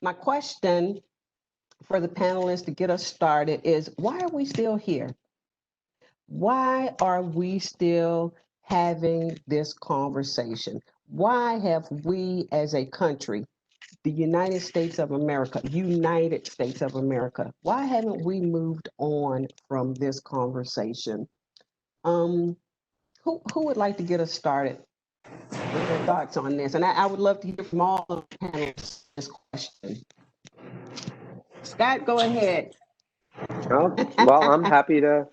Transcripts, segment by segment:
My question for the panelists to get us started is, why are we still here? Why are we still having this conversation? Why have we as a country, the United States of America, why haven't we moved on from this conversation? Um, who would like to get us started with their thoughts on this? And I would love to hear from all of the panelists this question. Scott, go ahead. Well, I'm happy to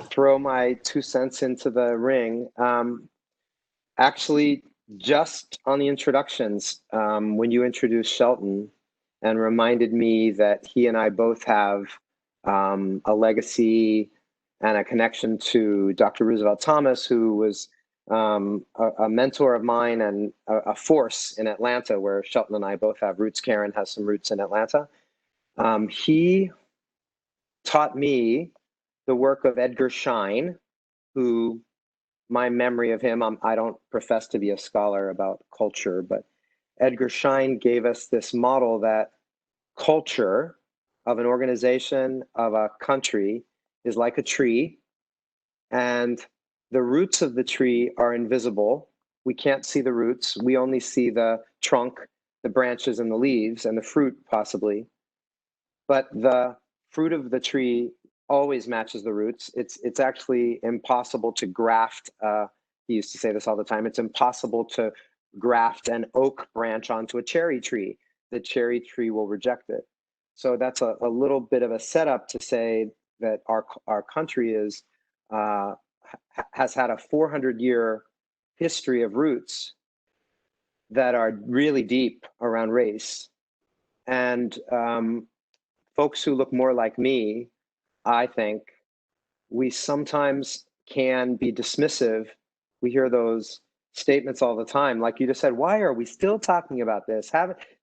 throw my 2 cents into the ring. Actually, just on the introductions, when you introduced Shelton and reminded me that he and I both have a legacy and a connection to Dr. Roosevelt Thomas, who was a mentor of mine and a force in Atlanta, where Shelton and I both have roots. Karen has some roots in Atlanta. He taught me the work of Edgar Schein, who my memory of him, I don't profess to be a scholar about culture, but Edgar Schein gave us this model that culture of an organization, of a country, is like a tree, and the roots of the tree are invisible. We can't see the roots. We only see the trunk, the branches, and the leaves, and the fruit, possibly. But the fruit of the tree always matches the roots. It's actually impossible to graft. He used to say this all the time. It's impossible to graft an oak branch onto a cherry tree. The cherry tree will reject it. So that's a little bit of a setup to say that our country has had a 400-year history of roots that are really deep around race. And folks who look more like me, I think, we sometimes can be dismissive. We hear those statements all the time. Like you just said, why are we still talking about this?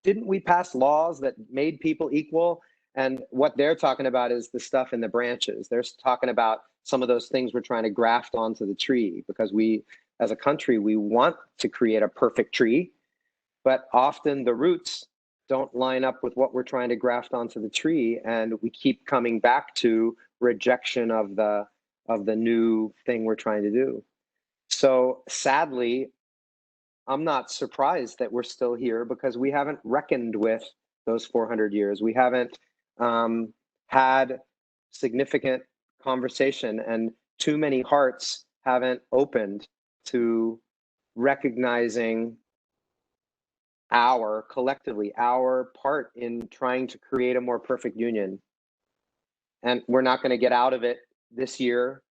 Didn't we pass laws that made people equal? And what they're talking about is the stuff in the branches. They're talking about some of those things we're trying to graft onto the tree, because we, as a country, we want to create a perfect tree, but often the roots don't line up with what we're trying to graft onto the tree, and we keep coming back to rejection of the new thing we're trying to do. So sadly, I'm not surprised that we're still here, because we haven't reckoned with those 400 years. We haven't had significant conversation, and too many hearts haven't opened to recognizing collectively our part in trying to create a more perfect union. And we're not going to get out of it this year.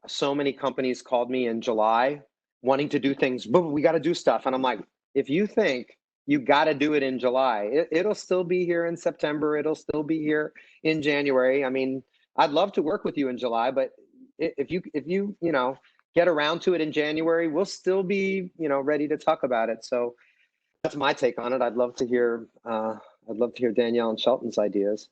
So many companies called me in July wanting to do things, but we got to do stuff. And I'm like, if you think you got to do it in July, it'll still be here in September. It'll still be here in January. I mean, I'd love to work with you in July, but if you get around to it in January, we'll still be ready to talk about it. So that's my take on it. I'd love to hear Danielle and Shelton's ideas.